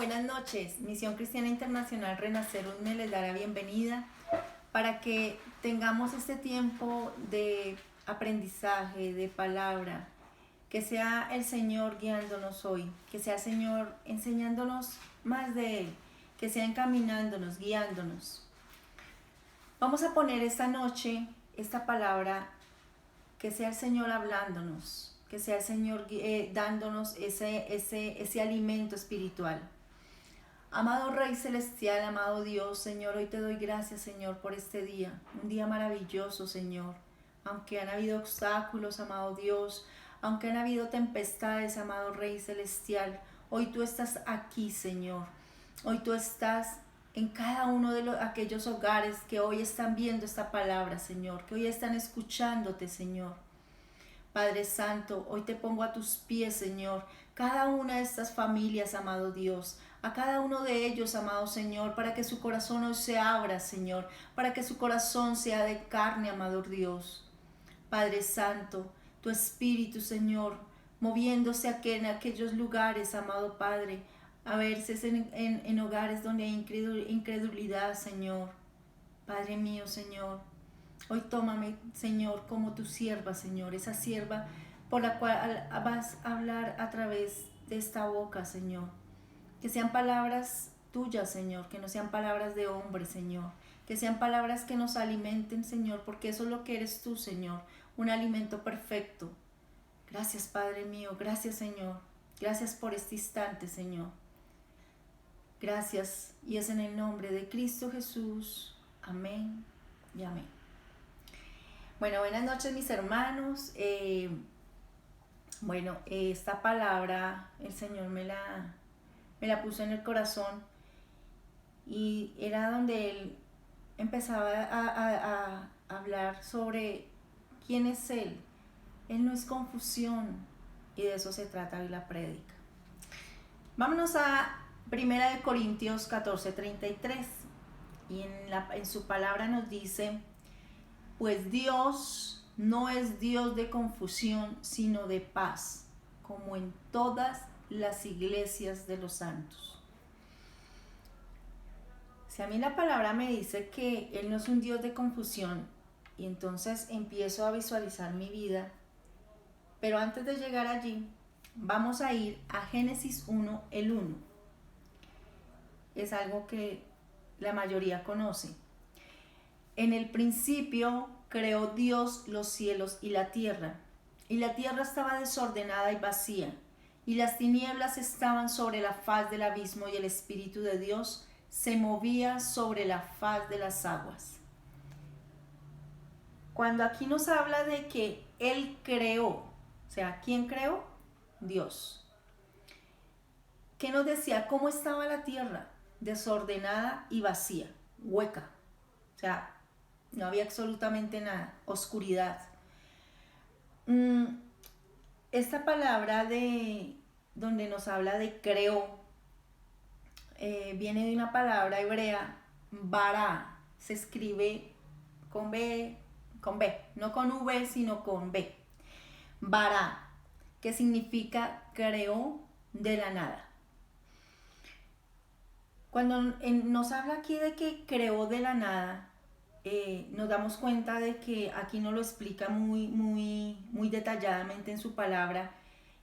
buenas noches. Misión Cristiana Internacional Renacer UNME les da la bienvenida para que tengamos este tiempo de aprendizaje, de palabra, que sea el Señor guiándonos hoy, que sea el Señor enseñándonos más de Él, que sea encaminándonos, guiándonos. Vamos a poner esta noche esta palabra, que sea el Señor hablándonos, que sea el Señor dándonos ese alimento espiritual. Amado Rey Celestial, amado Dios, Señor, hoy te doy gracias, Señor, por este día, un día maravilloso, Señor. Aunque han habido obstáculos, amado Dios, aunque han habido tempestades, amado Rey Celestial, hoy tú estás aquí, Señor. Hoy tú estás en cada uno de aquellos hogares que hoy están viendo esta palabra, Señor, que hoy están escuchándote, Señor. Padre Santo, hoy te pongo a tus pies, Señor, cada una de estas familias, amado Dios, a cada uno de ellos, amado Señor, para que su corazón hoy se abra, Señor, para que su corazón sea de carne, amado Dios. Padre Santo, tu Espíritu, Señor, moviéndose aquí en aquellos lugares, amado Padre, a verse en hogares donde hay incredulidad, Señor. Padre mío, Señor, hoy tómame, Señor, como tu sierva, Señor, esa sierva por la cual vas a hablar a través de esta boca, Señor. Que sean palabras tuyas, Señor, que no sean palabras de hombre, Señor. Que sean palabras que nos alimenten, Señor, porque eso es lo que eres tú, Señor, un alimento perfecto. Gracias, Padre mío, gracias, Señor. Gracias por este instante, Señor. Gracias, y es en el nombre de Cristo Jesús. Amén y amén. Bueno, buenas noches, mis hermanos. Esta palabra el Señor me la puso en el corazón, y era donde Él empezaba a hablar sobre quién es Él. Él no es confusión, y de eso se trata hoy la prédica. Vámonos a 1 Corintios 14:33, y en su palabra nos dice: pues Dios no es Dios de confusión, sino de paz, como en todas las iglesias de los santos. Si a mí la palabra me dice que Él no es un Dios de confusión, y entonces empiezo a visualizar mi vida, pero antes de llegar allí, vamos a ir a Génesis 1, el 1. Es algo que la mayoría conoce. En el principio creó Dios los cielos y la tierra estaba desordenada y vacía, y las tinieblas estaban sobre la faz del abismo, y el Espíritu de Dios se movía sobre la faz de las aguas. Cuando aquí nos habla de que Él creó, o sea, ¿quién creó? Dios. ¿Qué nos decía? ¿Cómo estaba la tierra? Desordenada y vacía, hueca. O sea, no había absolutamente nada, oscuridad. Esta palabra donde nos habla de creó, viene de una palabra hebrea, bara. Se escribe con B, no con V, sino con B. Bara, que significa creó de la nada. Cuando nos habla aquí de que creó de la nada, nos damos cuenta de que aquí nos lo explica muy detalladamente en su palabra,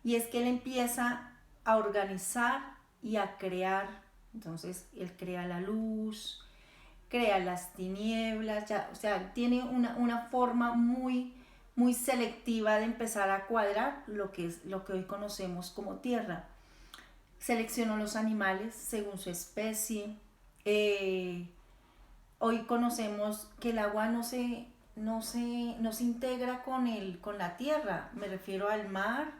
y es que Él empieza a organizar y a crear. Entonces Él crea la luz, crea las tinieblas, o sea, tiene una forma muy selectiva de empezar a cuadrar lo que hoy conocemos como tierra. Seleccionó los animales según su especie. Hoy conocemos que el agua no se integra con la tierra. Me refiero al mar,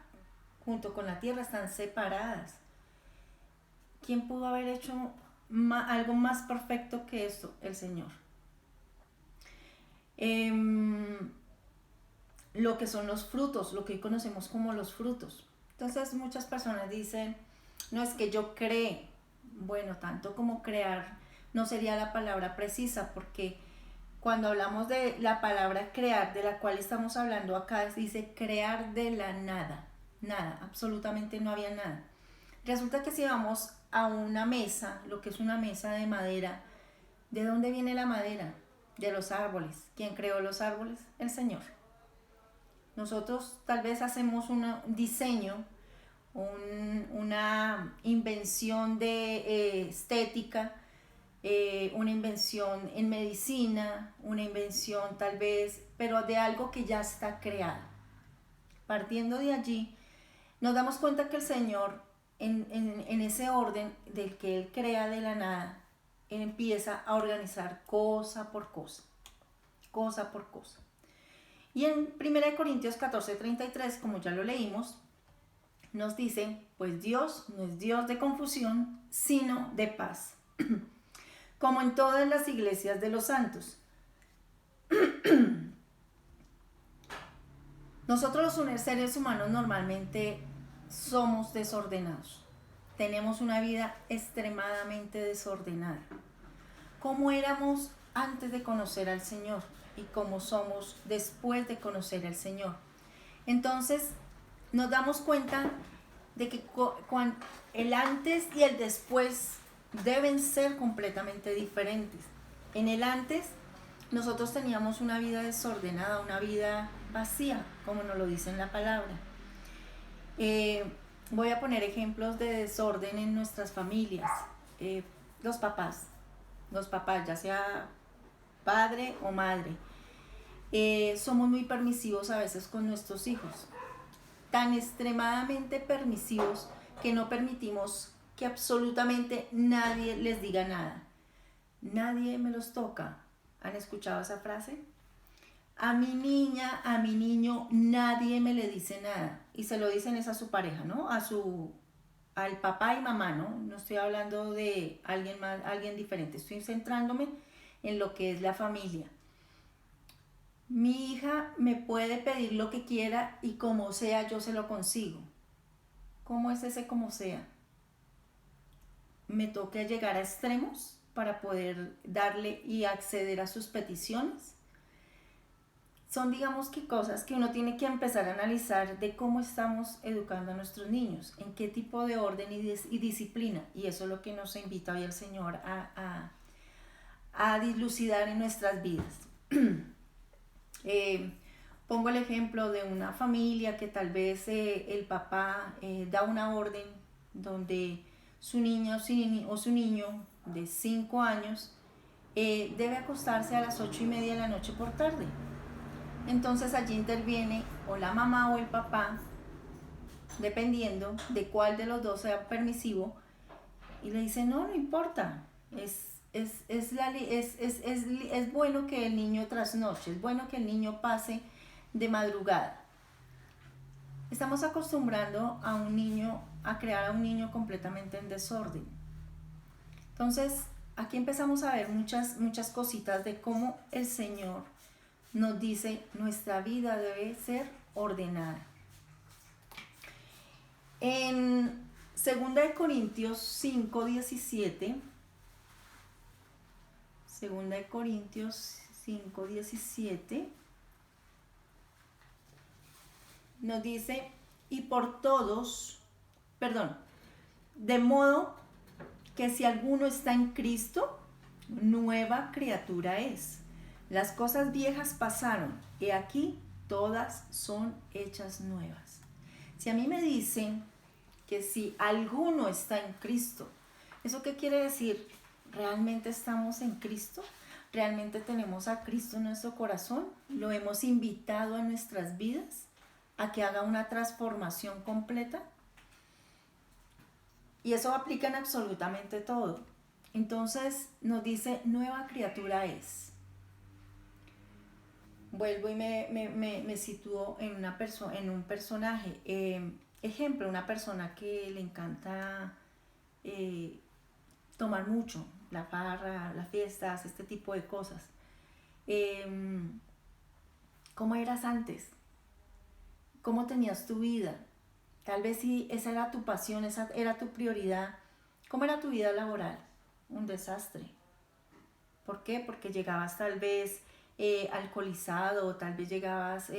junto con la tierra, están separadas. ¿Quién pudo haber hecho algo más perfecto que esto? El Señor. Lo que son los frutos, lo que hoy conocemos como los frutos. Entonces muchas personas dicen: no, es que yo creé. Bueno, tanto como crear no sería la palabra precisa, porque cuando hablamos de la palabra crear, de la cual estamos hablando acá, dice crear de la nada. Nada, absolutamente no había nada. Resulta que si vamos a una mesa, lo que es una mesa de madera, ¿de dónde viene la madera? De los árboles. ¿Quién creó los árboles? El Señor. Nosotros tal vez hacemos un diseño, una invención de estética, una invención en medicina, una invención tal vez, pero de algo que ya está creado. Partiendo de allí, nos damos cuenta que el Señor, en ese orden del que Él crea de la nada, Él empieza a organizar cosa por cosa, cosa por cosa. Y en 1 Corintios 14:33, como ya lo leímos, nos dice, pues Dios no es Dios de confusión, sino de paz, como en todas las iglesias de los santos. Nosotros los seres humanos normalmente somos desordenados. Tenemos una vida extremadamente desordenada. ¿Cómo éramos antes de conocer al Señor? Y cómo somos después de conocer al Señor. Entonces, nos damos cuenta de que el antes y el después deben ser completamente diferentes. En el antes, nosotros teníamos una vida desordenada, una vida vacía, como nos lo dice en la palabra. Voy a poner ejemplos de desorden en nuestras familias. Los papás, ya sea padre o madre, somos muy permisivos a veces con nuestros hijos, tan extremadamente permisivos que no permitimos que absolutamente nadie les diga nada. Nadie me los toca. ¿Han escuchado esa frase? A mi niña, a mi niño, nadie me le dice nada. Y se lo dicen es a su pareja, ¿no? Al papá y mamá, ¿no? No estoy hablando de alguien más, alguien diferente. Estoy centrándome en lo que es la familia. Mi hija me puede pedir lo que quiera y como sea yo se lo consigo. ¿Cómo es ese como sea? Me toca llegar a extremos para poder darle y acceder a sus peticiones. Son, digamos, que cosas que uno tiene que empezar a analizar de cómo estamos educando a nuestros niños, en qué tipo de orden y disciplina. Y eso es lo que nos invita hoy el Señor a dilucidar en nuestras vidas. Pongo el ejemplo de una familia que tal vez el papá da una orden donde su niña o su niño de 5 años debe acostarse a las 8:30 de la noche por tarde. Entonces allí interviene o la mamá o el papá, dependiendo de cuál de los dos sea permisivo, y le dice, no importa, es bueno que el niño trasnoche, es bueno que el niño pase de madrugada. Estamos acostumbrando a un niño, a crear a un niño completamente en desorden. Entonces, aquí empezamos a ver muchas cositas de cómo el Señor nos dice, nuestra vida debe ser ordenada. En 2 Corintios 5:17, 2 Corintios 5:17, nos dice, y por todos, de modo que si alguno está en Cristo, nueva criatura es. Las cosas viejas pasaron, y aquí todas son hechas nuevas. Si a mí me dicen que si alguno está en Cristo, ¿eso qué quiere decir? ¿Realmente estamos en Cristo? ¿Realmente tenemos a Cristo en nuestro corazón? ¿Lo hemos invitado a nuestras vidas a que haga una transformación completa? Y eso aplica en absolutamente todo. Entonces nos dice, nueva criatura es. Vuelvo y me sitúo en un personaje. Ejemplo, una persona que le encanta tomar mucho, la farra, las fiestas, este tipo de cosas. ¿Cómo eras antes? ¿Cómo tenías tu vida? Tal vez si esa era tu pasión, esa era tu prioridad. ¿Cómo era tu vida laboral? Un desastre. ¿Por qué? Porque llegabas tal vez alcoholizado, tal vez llegabas,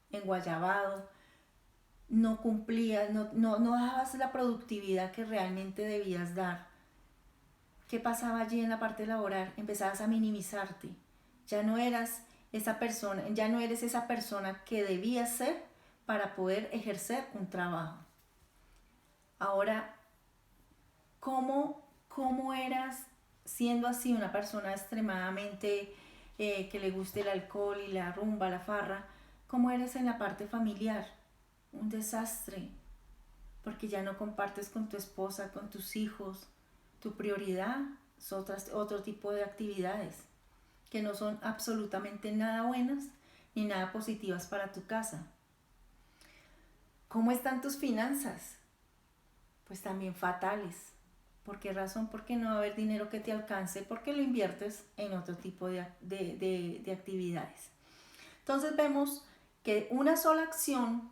enguayabado. no cumplías, no dabas la productividad que realmente debías dar. ¿Qué pasaba allí en la parte laboral? Empezabas a minimizarte. Ya no eras esa persona, ya no eres esa persona que debías ser para poder ejercer un trabajo. Ahora, ¿cómo eras siendo así una persona extremadamente que le guste el alcohol y la rumba, la farra? ¿Cómo eres en la parte familiar? Un desastre, porque ya no compartes con tu esposa, con tus hijos. Tu prioridad es otro tipo de actividades que no son absolutamente nada buenas ni nada positivas para tu casa. ¿Cómo están tus finanzas? Pues también fatales. ¿Por qué razón? Porque no va a haber dinero que te alcance porque lo inviertes en otro tipo de actividades. Entonces vemos que una sola acción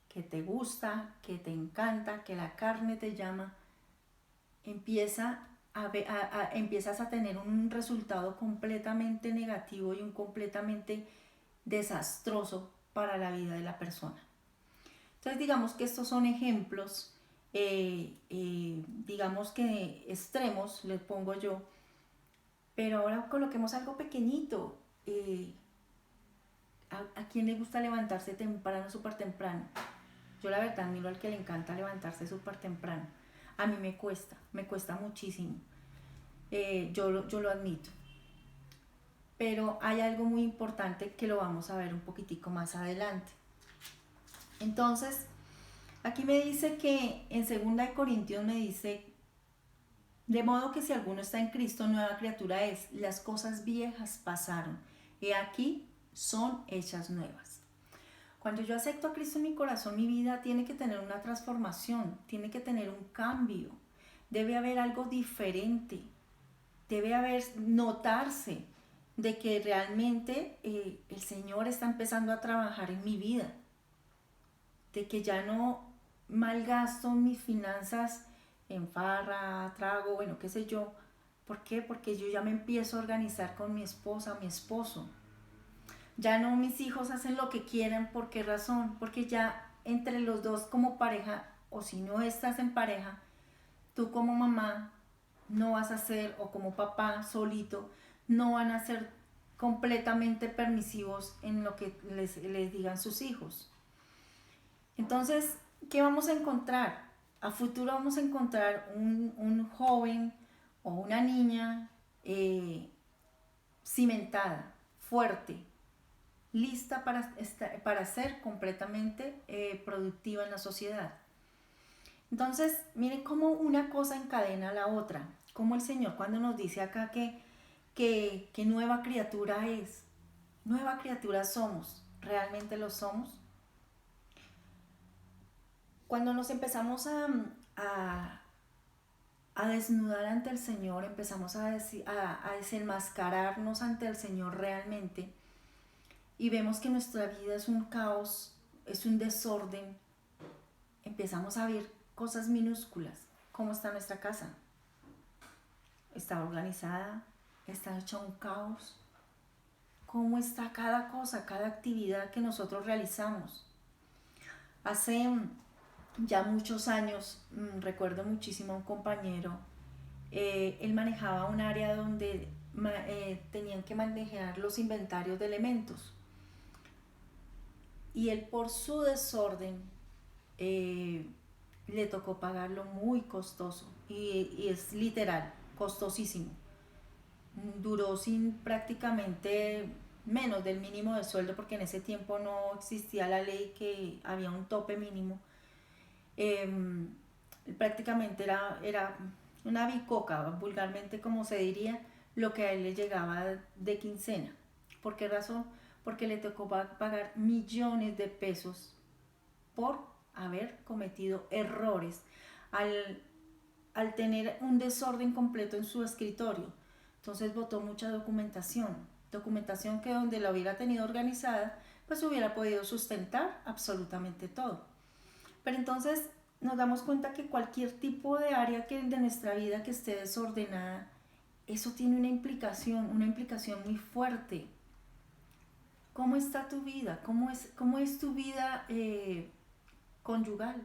que te gusta, que te encanta, que la carne te llama, empiezas a tener un resultado completamente negativo y un completamente desastroso para la vida de la persona. Entonces digamos que estos son ejemplos, digamos que extremos, les pongo yo, pero ahora coloquemos algo pequeñito. ¿A quién le gusta levantarse temprano, súper temprano? Yo la verdad miro al que le encanta levantarse súper temprano. A mí me cuesta muchísimo. Yo lo admito. Pero hay algo muy importante que lo vamos a ver un poquitico más adelante. Entonces, aquí me dice que en 2 Corintios me dice, de modo que si alguno está en Cristo, nueva criatura es, las cosas viejas pasaron, y aquí son hechas nuevas. Cuando yo acepto a Cristo en mi corazón, mi vida tiene que tener una transformación, tiene que tener un cambio, debe haber algo diferente, debe notarse de que realmente el Señor está empezando a trabajar en mi vida, de que ya no malgasto mis finanzas en farra, trago, bueno, qué sé yo. ¿Por qué? Porque yo ya me empiezo a organizar con mi esposa, mi esposo. Ya no mis hijos hacen lo que quieran. ¿Por qué razón? Porque ya entre los dos como pareja, o si no estás en pareja, tú como mamá no vas a ser, o como papá solito, no van a ser completamente permisivos en lo que les digan sus hijos. Entonces, ¿qué vamos a encontrar? A futuro vamos a encontrar un joven o una niña cimentada, fuerte, lista para ser completamente productiva en la sociedad. Entonces, miren cómo una cosa encadena a la otra. Como el Señor cuando nos dice acá que nueva criatura es, nueva criatura somos, ¿realmente lo somos? Cuando nos empezamos a desnudar ante el Señor, empezamos a desenmascararnos ante el Señor realmente, y vemos que nuestra vida es un caos, es un desorden, empezamos a ver cosas minúsculas. ¿Cómo está nuestra casa? ¿Está organizada? ¿Está hecha un caos? ¿Cómo está cada cosa, cada actividad que nosotros realizamos? Hace ya muchos años, recuerdo muchísimo a un compañero, él manejaba un área donde tenían que manejar los inventarios de elementos, y él por su desorden le tocó pagarlo muy costoso, y es literal, costosísimo. Duró sin prácticamente menos del mínimo de sueldo, porque en ese tiempo no existía la ley que había un tope mínimo. Prácticamente era una bicoca, vulgarmente como se diría, lo que a él le llegaba de quincena. ¿Por qué razón? Porque le tocó pagar millones de pesos por haber cometido errores al tener un desorden completo en su escritorio. Entonces botó mucha documentación que donde la hubiera tenido organizada, pues hubiera podido sustentar absolutamente todo. Pero entonces nos damos cuenta que cualquier tipo de área de nuestra vida que esté desordenada, eso tiene una implicación muy fuerte. ¿Cómo está tu vida? ¿Cómo es tu vida conyugal?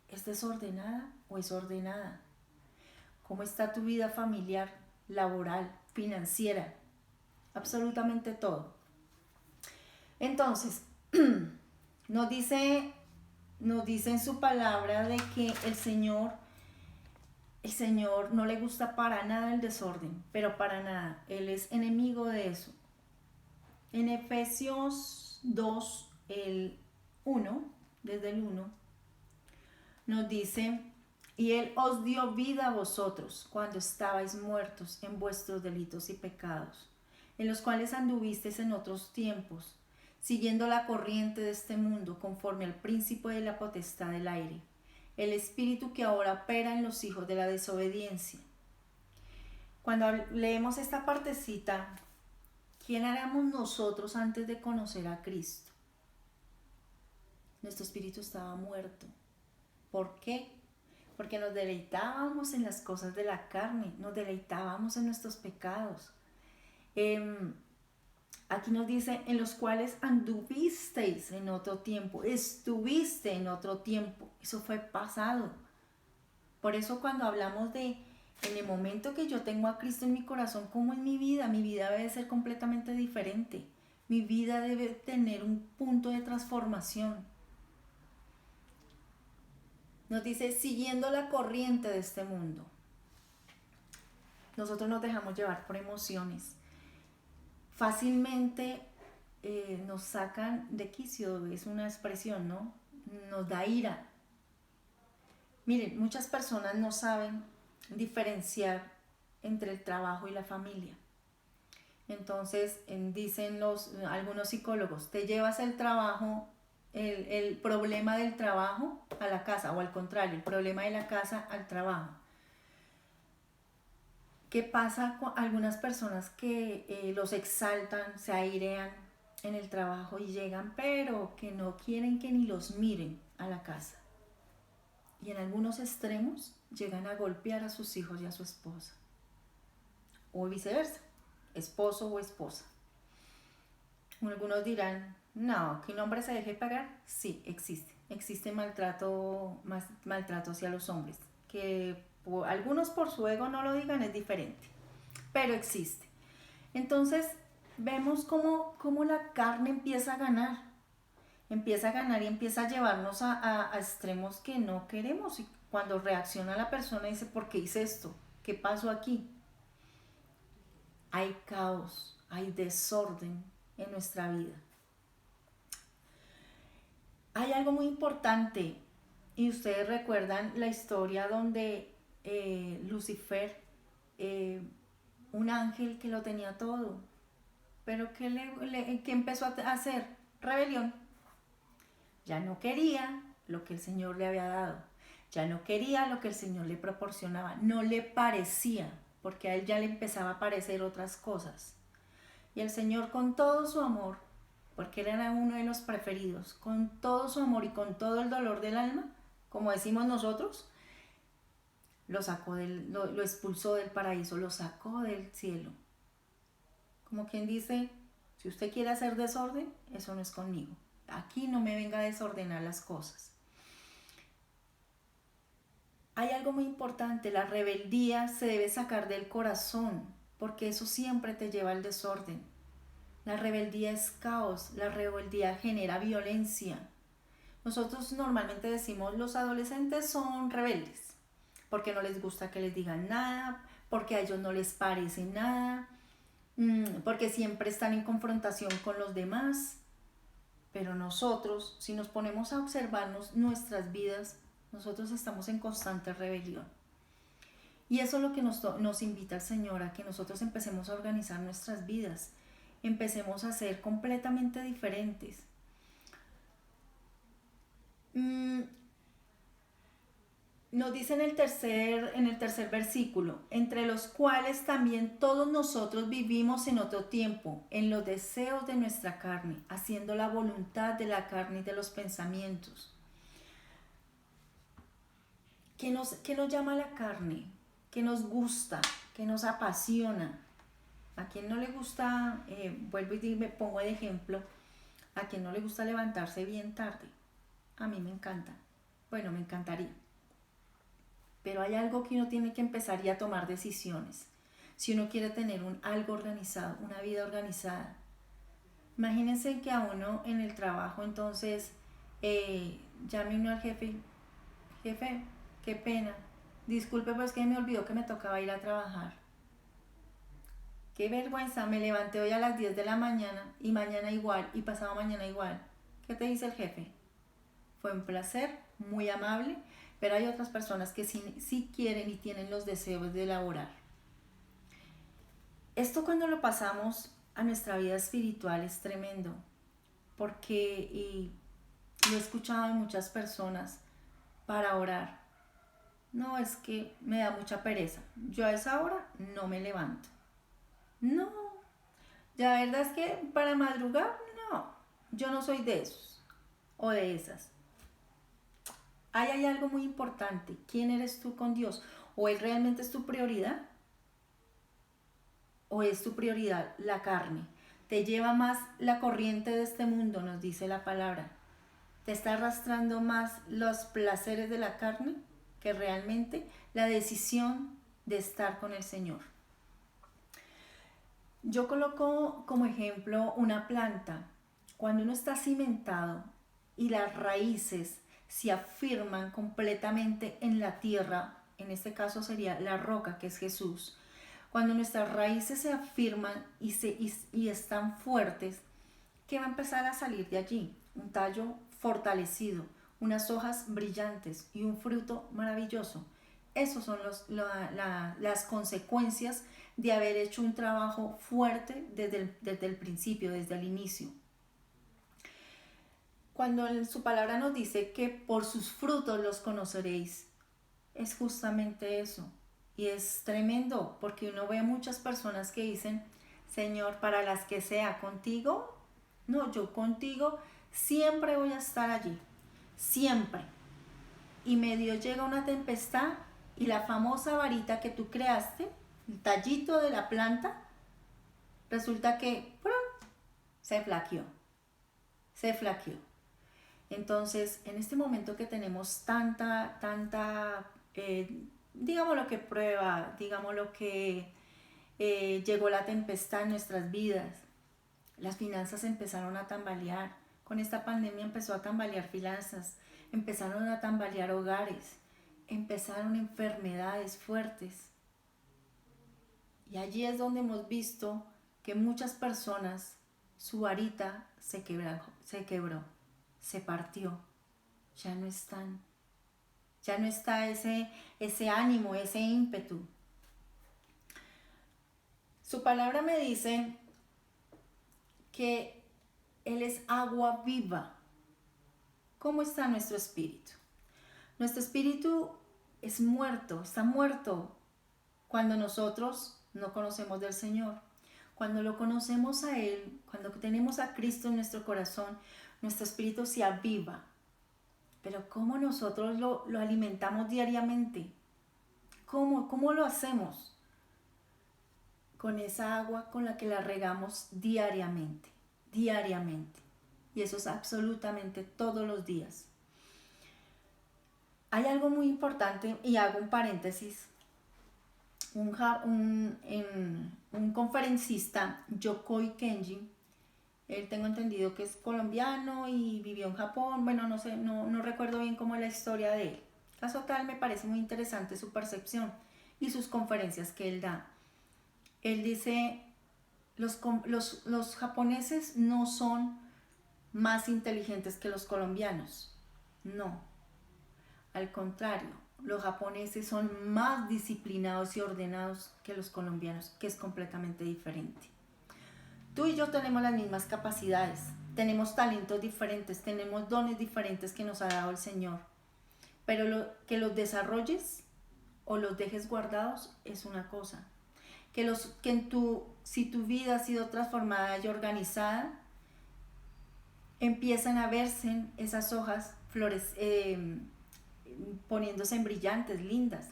¿Es desordenada o es ordenada? ¿Cómo está tu vida familiar, laboral, financiera? Absolutamente todo. Entonces, nos dice en su palabra de que el Señor no le gusta para nada el desorden, pero para nada. Él es enemigo de eso. En Efesios 2, el 1, desde el 1, nos dice: y Él os dio vida a vosotros cuando estabais muertos en vuestros delitos y pecados, en los cuales anduvisteis en otros tiempos, siguiendo la corriente de este mundo, conforme al príncipe de la potestad del aire, el espíritu que ahora opera en los hijos de la desobediencia. Cuando leemos esta partecita, ¿quién éramos nosotros antes de conocer a Cristo? Nuestro espíritu estaba muerto. ¿Por qué? Porque nos deleitábamos en las cosas de la carne, nos deleitábamos en nuestros pecados. Aquí nos dice: en los cuales anduvisteis en otro tiempo, estuviste en otro tiempo. Eso fue pasado. Por eso cuando hablamos de en el momento que yo tengo a Cristo en mi corazón, ¿cómo es mi vida? Mi vida debe ser completamente diferente. Mi vida debe tener un punto de transformación. Nos dice: siguiendo la corriente de este mundo. Nosotros nos dejamos llevar por emociones. Fácilmente nos sacan de quicio, es una expresión, ¿no? Nos da ira. Miren, muchas personas no saben diferenciar entre el trabajo y la familia. Entonces, dicen algunos psicólogos: te llevas el trabajo, el problema del trabajo a la casa, o al contrario, el problema de la casa al trabajo. ¿Qué pasa con algunas personas que los exaltan, se airean en el trabajo y llegan, pero que no quieren que ni los miren a la casa? Y en algunos extremos llegan a golpear a sus hijos y a su esposa. O viceversa, esposo o esposa. Algunos dirán: no, que un hombre se deje pagar. Sí, existe. Existe maltrato hacia los hombres. Que algunos por su ego no lo digan, es diferente. Pero existe. Entonces, vemos cómo la carne empieza a ganar. Empieza a ganar y empieza a llevarnos a extremos que no queremos. Y cuando reacciona la persona dice: ¿por qué hice esto? ¿Qué pasó aquí? Hay caos, hay desorden en nuestra vida. Hay algo muy importante, y ustedes recuerdan la historia donde Lucifer, un ángel que lo tenía todo, pero ¿qué empezó a hacer? Rebelión. Ya no quería lo que el Señor le había dado, ya no quería lo que el Señor le proporcionaba, no le parecía, porque a él ya le empezaba a parecer otras cosas. Y el Señor, con todo su amor, porque él era uno de los preferidos, con todo su amor y con todo el dolor del alma, como decimos nosotros, lo expulsó del paraíso, lo sacó del cielo. Como quien dice: si usted quiere hacer desorden, eso no es conmigo. Aquí no me venga a desordenar las cosas. Hay algo muy importante: la rebeldía se debe sacar del corazón, porque eso siempre te lleva al desorden. La rebeldía es caos, la rebeldía genera violencia. Nosotros normalmente decimos: los adolescentes son rebeldes, porque no les gusta que les digan nada, porque a ellos no les parece nada, porque siempre están en confrontación con los demás. Pero nosotros, si nos ponemos a observarnos nuestras vidas, nosotros estamos en constante rebelión. Y eso es lo que nos invita el Señor, a que nosotros empecemos a organizar nuestras vidas, empecemos a ser completamente diferentes. Nos dice en el tercer versículo: entre los cuales también todos nosotros vivimos en otro tiempo, en los deseos de nuestra carne, haciendo la voluntad de la carne y de los pensamientos. ¿Qué nos llama la carne? ¿Qué nos gusta? ¿Qué nos apasiona? ¿A quién no le gusta? Vuelvo y me pongo de ejemplo: ¿a quién no le gusta levantarse bien tarde? a mí me encanta. Bueno, me encantaría. Pero hay algo que uno tiene que empezar ya a tomar decisiones. Si uno quiere tener algo organizado, una vida organizada. Imagínense que a uno en el trabajo entonces llame uno al jefe, jefe, qué pena, disculpe, pero es que me olvidó que me tocaba ir a trabajar. Qué vergüenza, me levanté hoy a las 10 de la mañana y mañana igual y pasado mañana igual. ¿Qué te dice el jefe? Fue un placer, muy amable, pero hay otras personas que sí quieren y tienen los deseos de elaborar. Esto cuando lo pasamos a nuestra vida espiritual es tremendo, porque y lo he escuchado de muchas personas para orar. No, es que me da mucha pereza. Yo a esa hora no me levanto. No, la verdad es que para madrugar, no. Yo no soy de esos o de esas. Ahí hay algo muy importante. ¿Quién eres tú con Dios? ¿O Él realmente es tu prioridad? ¿O es tu prioridad la carne? Te lleva más la corriente de este mundo, nos dice la palabra. Te está arrastrando más los placeres de la carne que realmente la decisión de estar con el Señor. Yo coloco como ejemplo una planta. Cuando uno está cimentado y las raíces se afirman completamente en la tierra, en este caso sería la roca que es Jesús. Cuando nuestras raíces se afirman y están fuertes, ¿qué va a empezar a salir de allí? Un tallo fortalecido, unas hojas brillantes y un fruto maravilloso. Esas son las consecuencias de haber hecho un trabajo fuerte desde el principio, desde el inicio. Cuando en su palabra nos dice que por sus frutos los conoceréis, es justamente eso. Y es tremendo porque uno ve muchas personas que dicen, Señor, para las que sea contigo, no, yo contigo siempre voy a estar allí, siempre. Y medio llega una tempestad y la famosa varita que tú creaste, el tallito de la planta, resulta que ¡prum!, se flaqueó. Entonces, en este momento que tenemos tanta, digamos lo que prueba, digamos lo que llegó la tempestad en nuestras vidas, las finanzas empezaron a tambalear. Con esta pandemia empezó a tambalear finanzas, empezaron a tambalear hogares, empezaron enfermedades fuertes. Y allí es donde hemos visto que muchas personas, su varita se quebró, se partió, ya no están. Ya no está ese ánimo, ese ímpetu. Su palabra me dice que Él es agua viva. ¿Cómo está nuestro espíritu? Nuestro espíritu es muerto, está muerto cuando nosotros no conocemos del Señor. Cuando lo conocemos a Él, cuando tenemos a Cristo en nuestro corazón, nuestro espíritu se aviva. Pero ¿cómo nosotros lo alimentamos diariamente? ¿Cómo lo hacemos? Con esa agua con la que la regamos diariamente. Y eso es absolutamente todos los días. Hay algo muy importante y hago un paréntesis. Un conferencista, Yokoi Kenji, él tengo entendido que es colombiano y vivió en Japón. Bueno, no sé, no recuerdo bien cómo es la historia de él. Caso tal, me parece muy interesante su percepción y sus conferencias que él da. Él dice, los japoneses no son más inteligentes que los colombianos. No, al contrario, los japoneses son más disciplinados y ordenados que los colombianos, que es completamente diferente. Tú y yo tenemos las mismas capacidades, tenemos talentos diferentes, tenemos dones diferentes que nos ha dado el Señor, pero que los desarrolles o los dejes guardados es una cosa. Si tu vida ha sido transformada y organizada, empiezan a verse esas hojas flores, poniéndose en brillantes, lindas.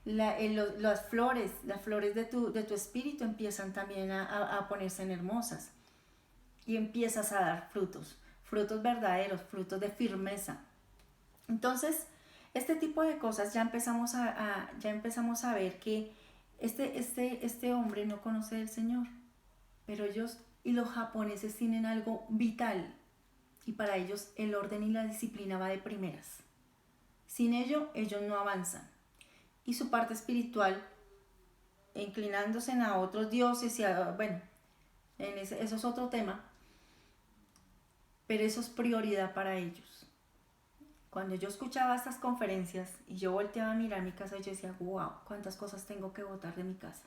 Las flores de tu espíritu empiezan también a ponerse en hermosas. Y empiezas a dar frutos verdaderos, frutos de firmeza. Entonces, este tipo de cosas ya empezamos a ver que este hombre no conoce del Señor, pero ellos y los japoneses tienen algo vital y para ellos el orden y la disciplina va de primeras. Sin ello, ellos no avanzan. Y su parte espiritual, inclinándose a otros dioses bueno, eso es otro tema, pero eso es prioridad para ellos. Cuando yo escuchaba estas conferencias y yo volteaba a mirar mi casa, yo decía, wow, cuántas cosas tengo que botar de mi casa.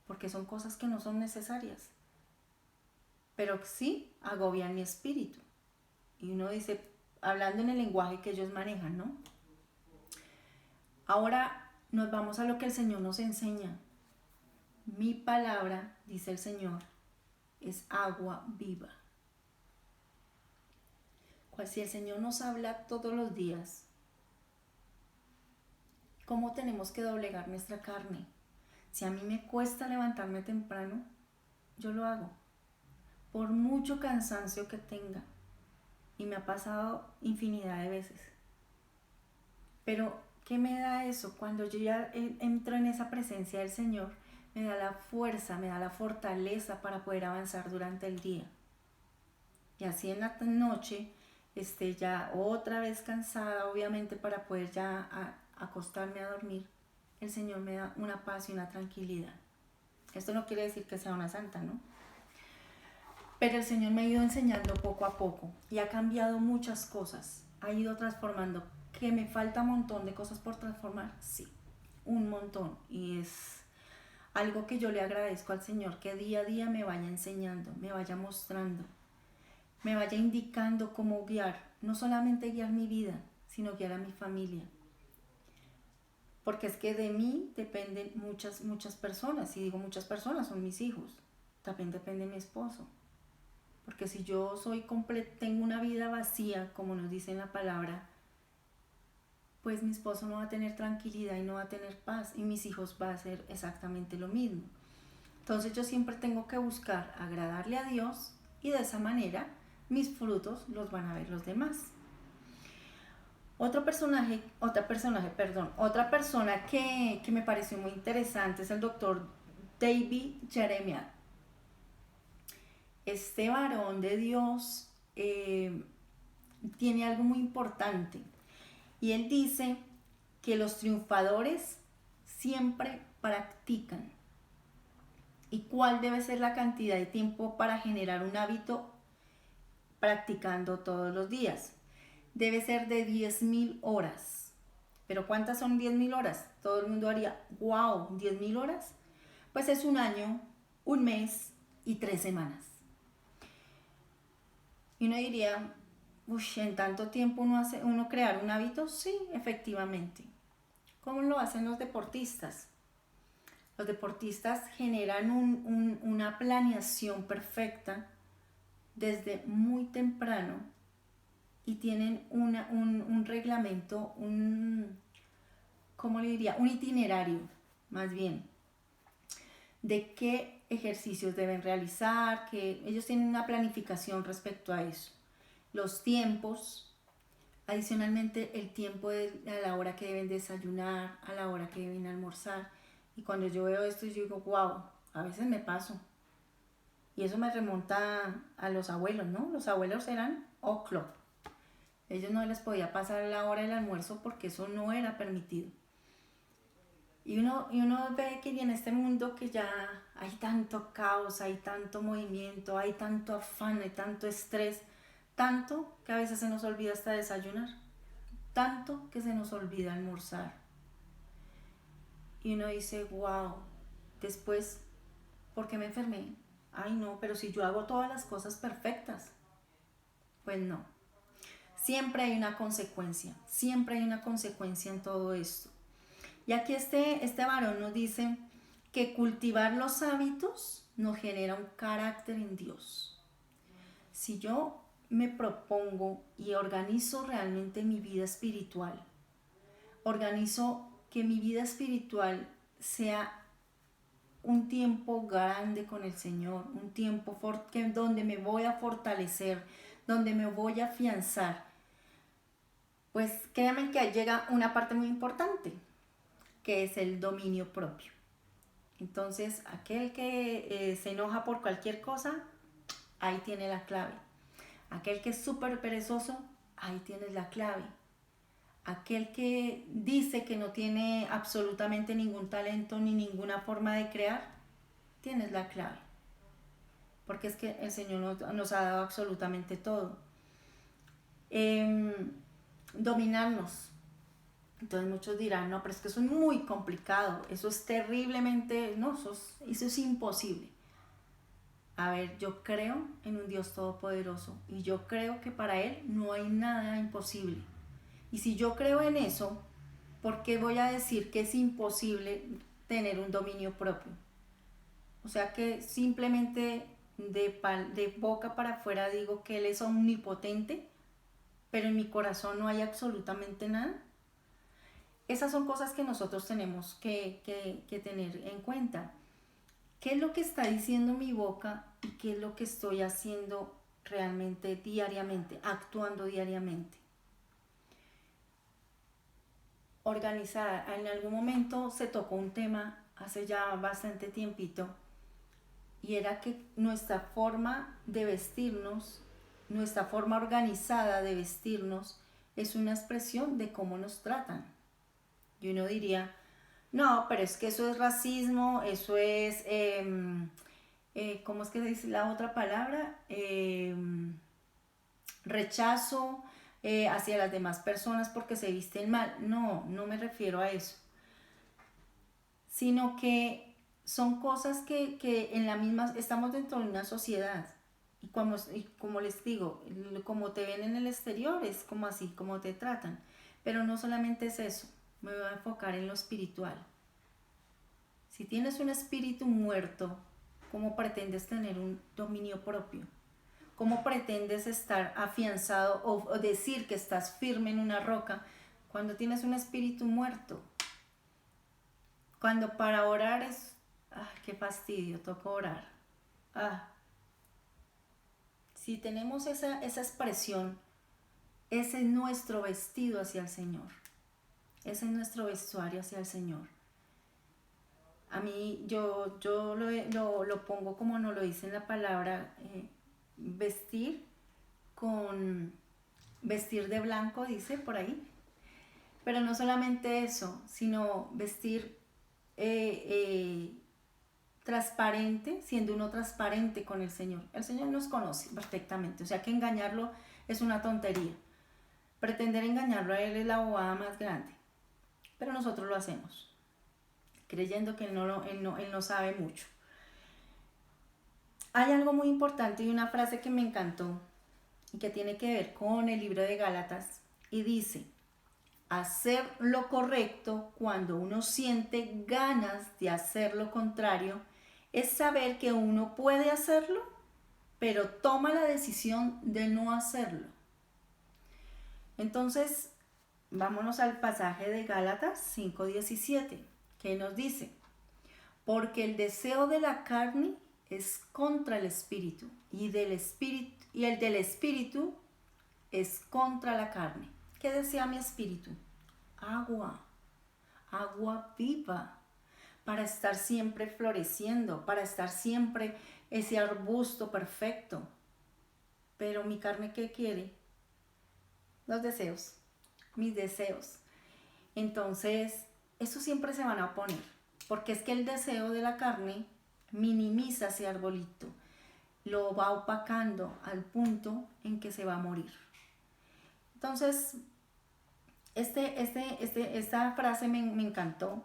Porque son cosas que no son necesarias. Pero sí agobian mi espíritu. Y uno dice, hablando en el lenguaje que ellos manejan, ¿no? Ahora nos vamos a lo que el Señor nos enseña. Mi palabra, dice el Señor, es agua viva. Cual si el Señor nos habla todos los días, ¿cómo tenemos que doblegar nuestra carne? Si a mí me cuesta levantarme temprano, yo lo hago. Por mucho cansancio que tenga. Y me ha pasado infinidad de veces. Pero, ¿qué me da eso? Cuando yo ya entro en esa presencia del Señor, me da la fuerza, me da la fortaleza para poder avanzar durante el día. Y así en la noche, ya otra vez cansada, obviamente, para poder ya acostarme a dormir, el Señor me da una paz y una tranquilidad. Esto no quiere decir que sea una santa, ¿no? Pero el Señor me ha ido enseñando poco a poco y ha cambiado muchas cosas, ha ido transformando. ¿Que me falta un montón de cosas por transformar? Sí, un montón. Y es algo que yo le agradezco al Señor, que día a día me vaya enseñando, me vaya mostrando, me vaya indicando cómo guiar, no solamente guiar mi vida, sino guiar a mi familia. Porque es que de mí dependen muchas personas, y digo muchas personas, son mis hijos, también depende mi esposo. Porque si yo tengo una vida vacía, como nos dice en la palabra, pues mi esposo no va a tener tranquilidad y no va a tener paz, y mis hijos va a hacer exactamente lo mismo. Entonces yo siempre tengo que buscar agradarle a Dios, y de esa manera mis frutos los van a ver los demás. Otra persona que me pareció muy interesante es el doctor David Jeremiah. Este varón de Dios tiene algo muy importante, y él dice que los triunfadores siempre practican. ¿Y cuál debe ser la cantidad de tiempo para generar un hábito practicando todos los días? Debe ser de 10.000 horas. ¿Pero cuántas son 10.000 horas? Todo el mundo haría, wow, 10.000 horas. Pues es un año, un mes y 3 semanas. Y uno diría, en tanto tiempo uno crear un hábito. Sí, efectivamente. ¿Cómo lo hacen los deportistas? Los deportistas generan una planeación perfecta desde muy temprano, y tienen un reglamento, ¿cómo le diría? Un itinerario, más bien, de qué ejercicios deben realizar, que ellos tienen una planificación respecto a eso. Los tiempos, adicionalmente el tiempo a la hora que deben desayunar, a la hora que deben almorzar. Y cuando yo veo esto, yo digo, wow, a veces me paso. Y eso me remonta a los abuelos, ¿no? Los abuelos eran o'clock. Ellos no les podía pasar la hora del almuerzo porque eso no era permitido. Y uno ve que en este mundo que ya hay tanto caos, hay tanto movimiento, hay tanto afán, hay tanto estrés, tanto que a veces se nos olvida hasta desayunar, tanto que se nos olvida almorzar. Y uno dice, wow, después, ¿por qué me enfermé? Ay no, pero si yo hago todas las cosas perfectas. Pues no. Siempre hay una consecuencia en todo esto. Y aquí este varón nos dice que cultivar los hábitos nos genera un carácter en Dios. Si yo me propongo y organizo realmente mi vida espiritual, organizo que mi vida espiritual sea un tiempo grande con el Señor, un tiempo donde me voy a fortalecer, donde me voy a afianzar, Pues créanme que ahí llega una parte muy importante, que es el dominio propio. Entonces, aquel que se enoja por cualquier cosa, ahí tiene la clave. Aquel que es súper perezoso, ahí tienes la clave. Aquel que dice que no tiene absolutamente ningún talento ni ninguna forma de crear, tienes la clave. Porque es que el Señor nos ha dado absolutamente todo. Dominarnos. Entonces muchos dirán, no, pero es que eso es muy complicado, eso es terriblemente, no, eso es imposible. A ver, yo creo en un Dios todopoderoso y yo creo que para Él no hay nada imposible. Y si yo creo en eso, ¿por qué voy a decir que es imposible tener un dominio propio? O sea que simplemente de boca para afuera digo que Él es omnipotente, pero en mi corazón no hay absolutamente nada. Esas son cosas que nosotros tenemos que tener en cuenta. ¿Qué es lo que está diciendo mi boca y qué es lo que estoy haciendo realmente diariamente, actuando diariamente? Organizada. En algún momento se tocó un tema hace ya bastante tiempito y era que nuestra forma de vestirnos, nuestra forma organizada de vestirnos es una expresión de cómo nos tratan. Y uno diría, no, pero es que eso es racismo, eso es, ¿cómo es que se dice la otra palabra? Rechazo hacia las demás personas porque se visten mal. No, no me refiero a eso. Sino que son cosas que en la misma, estamos dentro de una sociedad. Y como les digo, como te ven en el exterior es como así, como te tratan. Pero no solamente es eso, me voy a enfocar en lo espiritual. Si tienes un espíritu muerto, ¿cómo pretendes tener un dominio propio? ¿Cómo pretendes estar afianzado o decir que estás firme en una roca cuando tienes un espíritu muerto? Cuando para orar es, qué fastidio, toca orar. Si tenemos esa expresión, ese es nuestro vestido hacia el Señor. Ese es nuestro vestuario hacia el Señor. A mí, yo lo pongo como nos lo dice en la palabra, vestir de blanco, dice por ahí. Pero no solamente eso, sino vestir transparente, siendo uno transparente con el Señor. El Señor nos conoce perfectamente, o sea que engañarlo es una tontería. Pretender engañarlo a Él es la bobada más grande. Pero nosotros lo hacemos, creyendo que Él no sabe mucho. Hay algo muy importante y una frase que me encantó y que tiene que ver con el libro de Gálatas y dice: hacer lo correcto cuando uno siente ganas de hacer lo contrario es saber que uno puede hacerlo, pero toma la decisión de no hacerlo. Entonces, vámonos al pasaje de Gálatas 5:17, que nos dice: porque el deseo de la carne es contra el espíritu, y el del espíritu es contra la carne. ¿Qué desea mi espíritu? Agua viva, para estar siempre floreciendo, para estar siempre ese arbusto perfecto. Pero mi carne, ¿qué quiere? Los deseos, mis deseos. Entonces, eso siempre se van a oponer, porque es que el deseo de la carne minimiza ese arbolito, lo va opacando al punto en que se va a morir. Entonces, esta frase me encantó,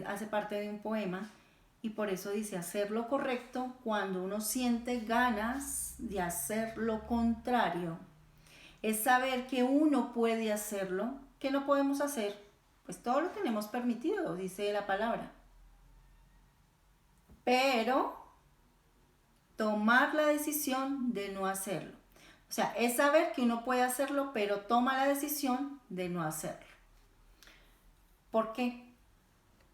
hace parte de un poema y por eso dice: hacer lo correcto cuando uno siente ganas de hacer lo contrario. Es saber que uno puede hacerlo. ¿Qué no podemos hacer? Pues todo lo tenemos permitido, dice la palabra. Pero tomar la decisión de no hacerlo. O sea, es saber que uno puede hacerlo, pero toma la decisión de no hacerlo. ¿Por qué?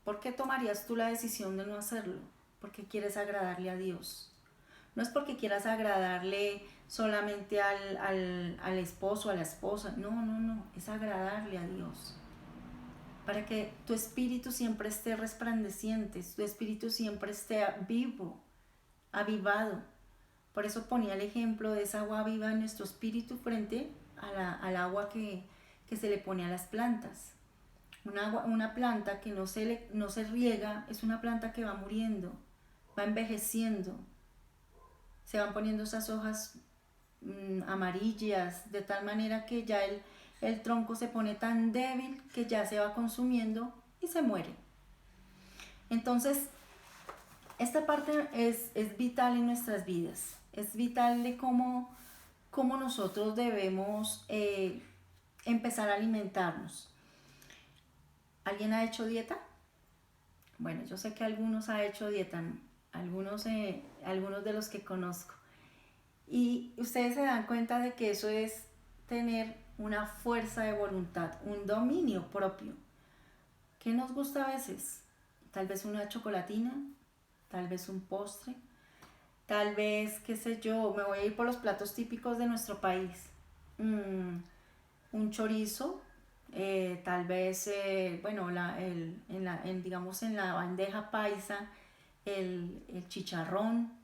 ¿Por qué tomarías tú la decisión de no hacerlo? Porque quieres agradarle a Dios. No es porque quieras agradarle solamente al esposo, a la esposa. No, no, no. Es agradarle a Dios. Para que tu espíritu siempre esté resplandeciente, tu espíritu siempre esté vivo, avivado. Por eso ponía el ejemplo de esa agua viva en nuestro espíritu frente al agua que se le pone a las plantas. Una planta que no se riega es una planta que va muriendo, va envejeciendo. Se van poniendo esas hojas amarillas, de tal manera que ya el tronco se pone tan débil que ya se va consumiendo y se muere. Entonces, esta parte es vital en nuestras vidas. Es vital de cómo nosotros debemos empezar a alimentarnos. ¿Alguien ha hecho dieta? Bueno, yo sé que algunos han hecho dieta, algunos de los que conozco. Y ustedes se dan cuenta de que eso es tener una fuerza de voluntad, un dominio propio. ¿Qué nos gusta a veces? Tal vez una chocolatina, tal vez un postre, tal vez, qué sé yo, me voy a ir por los platos típicos de nuestro país. Un chorizo, tal vez, bueno, digamos en la bandeja paisa, el chicharrón.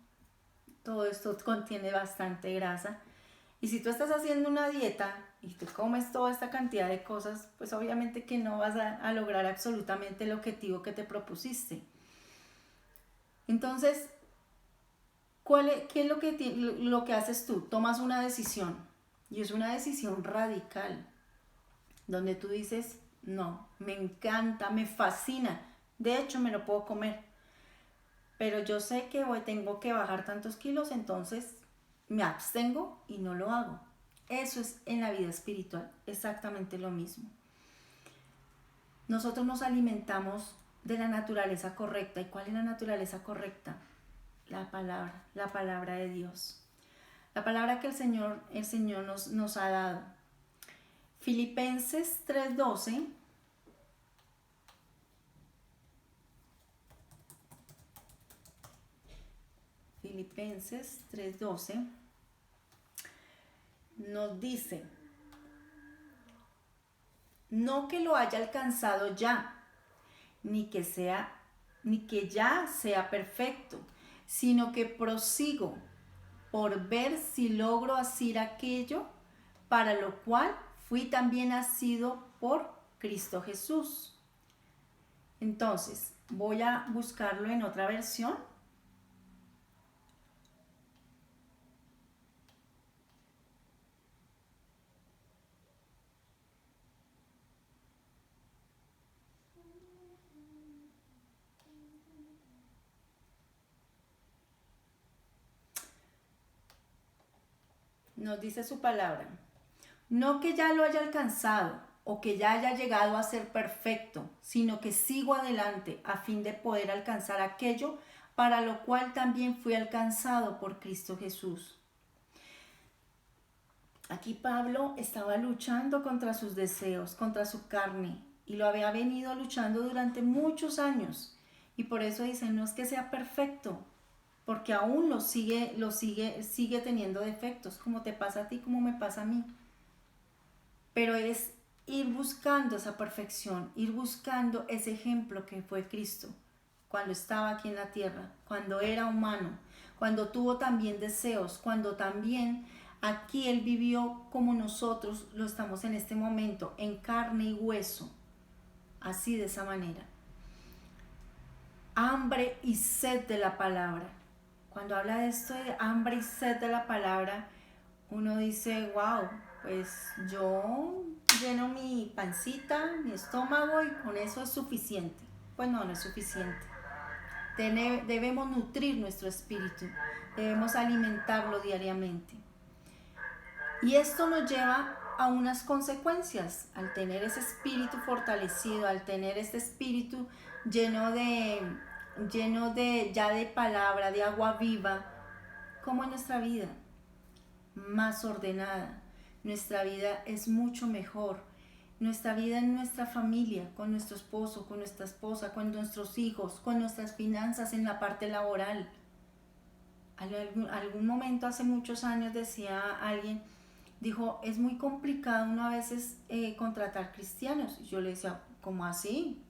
Todo esto contiene bastante grasa. Y si tú estás haciendo una dieta y te comes toda esta cantidad de cosas, pues obviamente que no vas a lograr absolutamente el objetivo que te propusiste. Entonces, ¿qué es lo que haces tú? Tomas una decisión, y es una decisión radical, donde tú dices, no, me encanta, me fascina, de hecho me lo puedo comer, pero yo sé que tengo que bajar tantos kilos, entonces me abstengo y no lo hago. Eso es en la vida espiritual, exactamente lo mismo. Nosotros nos alimentamos de la naturaleza correcta. ¿Y cuál es la naturaleza correcta? La palabra de Dios. La palabra que el Señor nos ha dado. Filipenses 3:12. Filipenses 3:12 nos dice, no que lo haya alcanzado ya, ni que ya sea perfecto, sino que prosigo por ver si logro hacer aquello para lo cual fui también nacido por Cristo Jesús. Entonces, voy a buscarlo en otra versión. Nos dice su palabra, no que ya lo haya alcanzado o que ya haya llegado a ser perfecto, sino que sigo adelante a fin de poder alcanzar aquello para lo cual también fui alcanzado por Cristo Jesús. Aquí Pablo estaba luchando contra sus deseos, contra su carne, y lo había venido luchando durante muchos años. Y por eso dice, no es que sea perfecto, porque aún sigue teniendo defectos, como te pasa a ti, como me pasa a mí. Pero es ir buscando esa perfección, ir buscando ese ejemplo que fue Cristo, cuando estaba aquí en la tierra, cuando era humano, cuando tuvo también deseos, cuando también aquí Él vivió como nosotros lo estamos en este momento, en carne y hueso, así de esa manera. Hambre y sed de la palabra. Cuando habla de esto de hambre y sed de la palabra, uno dice, wow, pues yo lleno mi pancita, mi estómago y con eso es suficiente. Pues no, no es suficiente. Debemos nutrir nuestro espíritu, debemos alimentarlo diariamente. Y esto nos lleva a unas consecuencias. Al tener ese espíritu fortalecido, al tener este espíritu lleno de palabra, de agua viva, como en nuestra vida, más ordenada. Nuestra vida es mucho mejor. Nuestra vida en nuestra familia, con nuestro esposo, con nuestra esposa, con nuestros hijos, con nuestras finanzas en la parte laboral. Algún momento hace muchos años decía alguien, dijo, es muy complicado uno a veces contratar cristianos. Y yo le decía, ¿cómo así?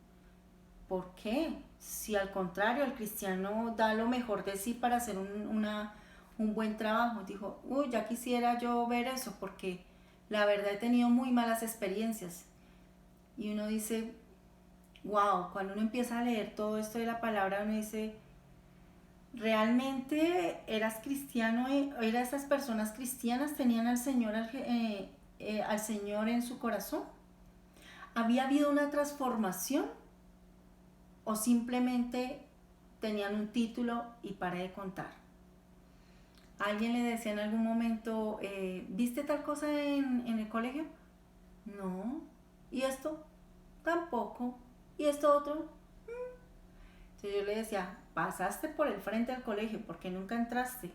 ¿Por qué? Si al contrario, el cristiano da lo mejor de sí para hacer un buen trabajo. Dijo, uy, ya quisiera yo ver eso, porque la verdad he tenido muy malas experiencias. Y uno dice, wow, cuando uno empieza a leer todo esto de la palabra, uno dice, ¿realmente eras cristiano? ¿Eran esas personas cristianas? ¿Tenían al Señor en su corazón? ¿Había habido una transformación? ¿O simplemente tenían un título y paré de contar? ¿Alguien le decía en algún momento, ¿viste tal cosa en el colegio? No. ¿Y esto? Tampoco. ¿Y esto otro? Entonces yo le decía, pasaste por el frente del colegio porque nunca entraste.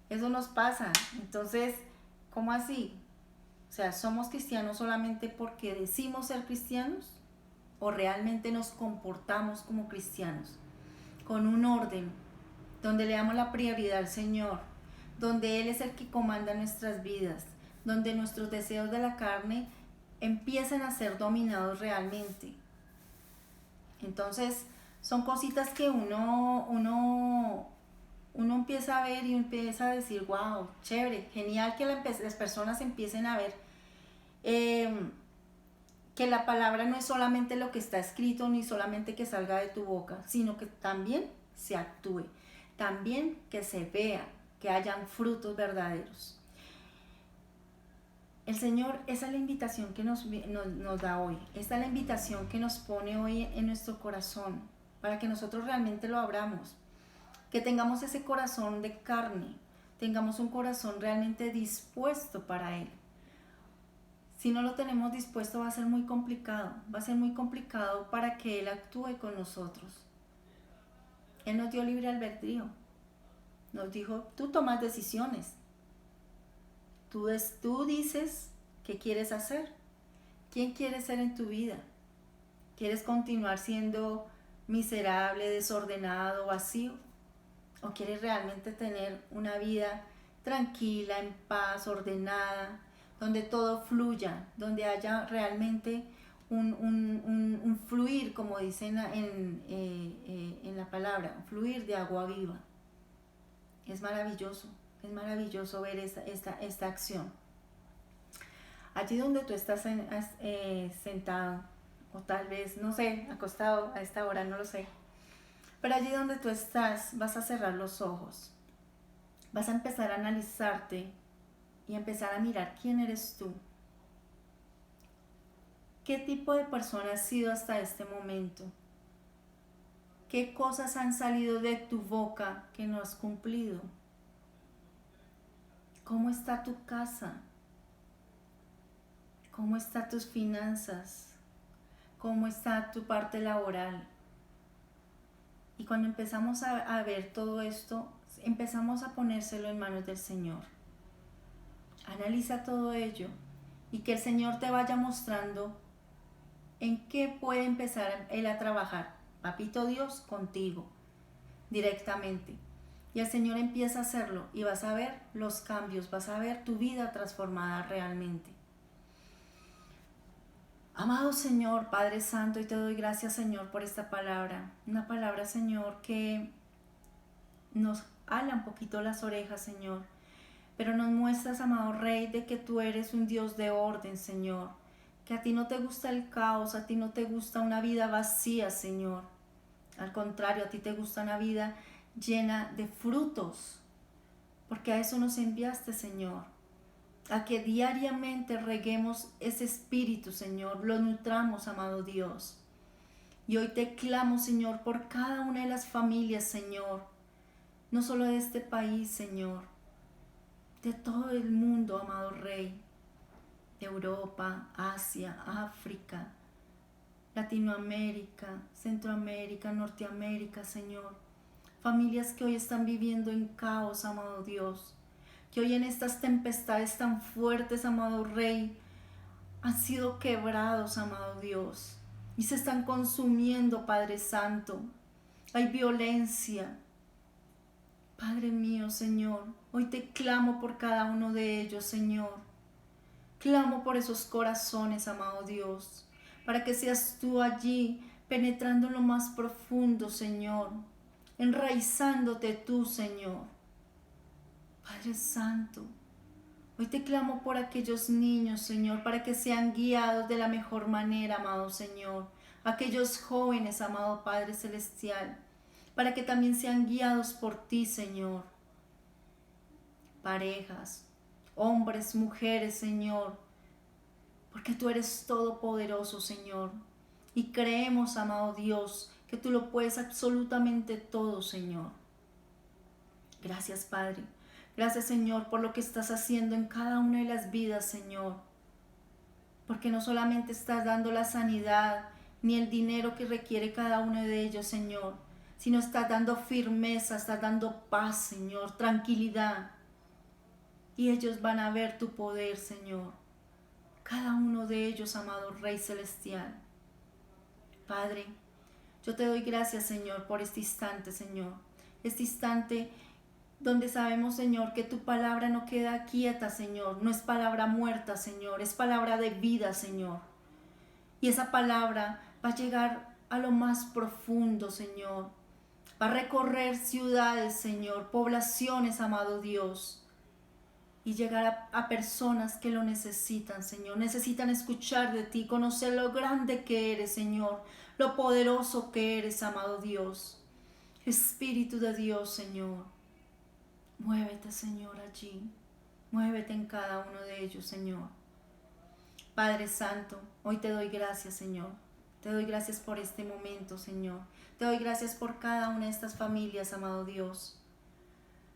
Eso nos pasa. Entonces, ¿cómo así? O sea, ¿somos cristianos solamente porque decimos ser cristianos? ¿O realmente nos comportamos como cristianos? Con un orden, donde le damos la prioridad al Señor, donde Él es el que comanda nuestras vidas, donde nuestros deseos de la carne empiezan a ser dominados realmente. Entonces, son cositas que uno empieza a ver y empieza a decir, wow, chévere, genial que las personas empiecen a ver que la palabra no es solamente lo que está escrito ni solamente que salga de tu boca, sino que también se actúe, también que se vea, que hayan frutos verdaderos. El Señor, esa es la invitación que nos da hoy, esta es la invitación que nos pone hoy en nuestro corazón, para que nosotros realmente lo abramos, que tengamos ese corazón de carne, tengamos un corazón realmente dispuesto para Él. Si no lo tenemos dispuesto va a ser muy complicado para que Él actúe con nosotros. Él nos dio libre albedrío, nos dijo, tú tomas decisiones, tú dices qué quieres hacer, quién quieres ser en tu vida. ¿Quieres continuar siendo miserable, desordenado, vacío? ¿O quieres realmente tener una vida tranquila, en paz, ordenada, donde todo fluya, donde haya realmente un fluir, como dicen en la palabra, un fluir de agua viva? Es maravilloso ver esta acción. Allí donde tú estás sentado, o tal vez, no sé, acostado a esta hora, no lo sé. Pero allí donde tú estás, vas a cerrar los ojos. Vas a empezar a analizarte y a empezar a mirar quién eres tú. ¿Qué tipo de persona has sido hasta este momento? ¿Qué cosas han salido de tu boca que no has cumplido? ¿Cómo está tu casa? ¿Cómo están tus finanzas? ¿Cómo está tu parte laboral? Y cuando empezamos a ver todo esto, empezamos a ponérselo en manos del Señor. Analiza todo ello y que el Señor te vaya mostrando en qué puede empezar Él a trabajar. Papito Dios, contigo, directamente. Y el Señor empieza a hacerlo y vas a ver los cambios, vas a ver tu vida transformada realmente. Amado Señor, Padre Santo, y te doy gracias, Señor, por esta palabra. Una palabra, Señor, que nos ala un poquito las orejas, Señor. Pero nos muestras, amado Rey, de que tú eres un Dios de orden, Señor. Que a ti no te gusta el caos, a ti no te gusta una vida vacía, Señor. Al contrario, a ti te gusta una vida llena de frutos. Porque a eso nos enviaste, Señor. A que diariamente reguemos ese espíritu, Señor, lo nutramos, amado Dios. Y hoy te clamo, Señor, por cada una de las familias, Señor, no solo de este país, Señor, de todo el mundo, amado Rey, de Europa, Asia, África, Latinoamérica, Centroamérica, Norteamérica, Señor. Familias que hoy están viviendo en caos, amado Dios. Que hoy en estas tempestades tan fuertes, amado Rey, han sido quebrados, amado Dios, y se están consumiendo, Padre Santo. Hay violencia. Padre mío, Señor, hoy te clamo por cada uno de ellos, Señor. Clamo por esos corazones, amado Dios, para que seas tú allí, penetrando en lo más profundo, Señor, enraizándote tú, Señor. Padre Santo, hoy te clamo por aquellos niños, Señor, para que sean guiados de la mejor manera, amado Señor. Aquellos jóvenes, amado Padre Celestial, para que también sean guiados por ti, Señor. Parejas, hombres, mujeres, Señor, porque tú eres todopoderoso, Señor. Y creemos, amado Dios, que tú lo puedes absolutamente todo, Señor. Gracias, Padre. Gracias, Señor, por lo que estás haciendo en cada una de las vidas, Señor. Porque no solamente estás dando la sanidad ni el dinero que requiere cada uno de ellos, Señor, sino estás dando firmeza, estás dando paz, Señor, tranquilidad. Y ellos van a ver tu poder, Señor. Cada uno de ellos, amado Rey Celestial. Padre, yo te doy gracias, Señor, por este instante, Señor. Este instante donde sabemos, Señor, que tu palabra no queda quieta, Señor. No es palabra muerta, Señor. Es palabra de vida, Señor. Y esa palabra va a llegar a lo más profundo, Señor. Va a recorrer ciudades, Señor, poblaciones, amado Dios. Y llegar a personas que lo necesitan, Señor. Necesitan escuchar de ti, conocer lo grande que eres, Señor. Lo poderoso que eres, amado Dios. Espíritu de Dios, Señor. Muévete, Señor, allí. Muévete en cada uno de ellos, Señor. Padre Santo, hoy te doy gracias, Señor. Te doy gracias por este momento, Señor. Te doy gracias por cada una de estas familias, amado Dios.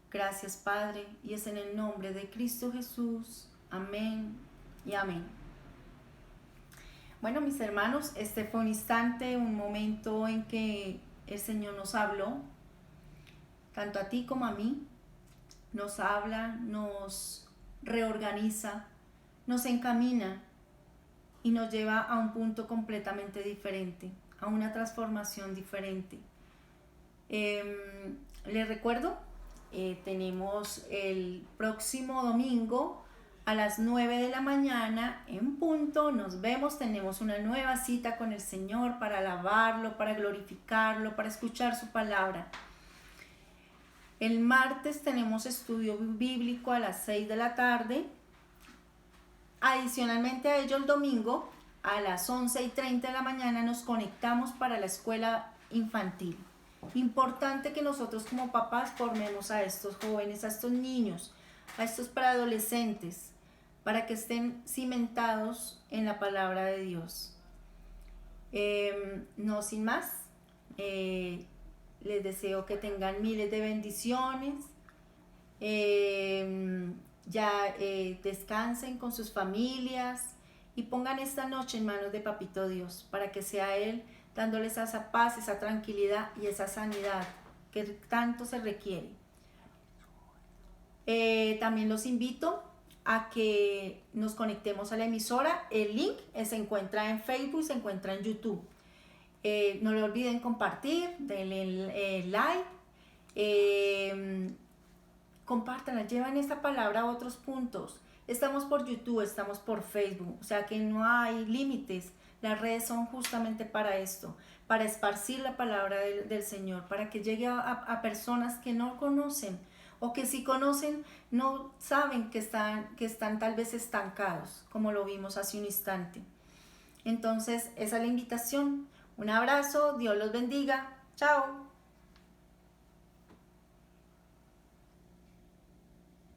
Gracias, Padre, y es en el nombre de Cristo Jesús. Amén y amén. Bueno, mis hermanos, este fue un instante, un momento en que el Señor nos habló, tanto a ti como a mí. Nos habla, nos reorganiza, nos encamina y nos lleva a un punto completamente diferente, a una transformación diferente. Les recuerdo, tenemos el próximo domingo a las 9 de la mañana en punto, nos vemos, tenemos una nueva cita con el Señor para alabarlo, para glorificarlo, para escuchar su palabra. El martes tenemos estudio bíblico a las 6 de la tarde. Adicionalmente a ello, el domingo a las 11:30 de la mañana nos conectamos para la escuela infantil. Importante que nosotros como papás formemos a estos jóvenes, a estos niños, a estos preadolescentes, para que estén cimentados en la palabra de Dios. No sin más, les deseo que tengan miles de bendiciones. Descansen con sus familias y pongan esta noche en manos de Papito Dios para que sea Él dándoles esa paz, esa tranquilidad y esa sanidad que tanto se requiere. También los invito a que nos conectemos a la emisora. El link se encuentra en Facebook, se encuentra en YouTube. No le olviden compartir, denle like, compártanla, llevan esta palabra a otros puntos. Estamos por YouTube, estamos por Facebook, o sea que no hay límites. Las redes son justamente para esto, para esparcir la palabra del Señor, para que llegue a personas que no conocen o que si conocen no saben que están tal vez estancados, como lo vimos hace un instante. Entonces, esa es la invitación. Un abrazo, Dios los bendiga. Chao.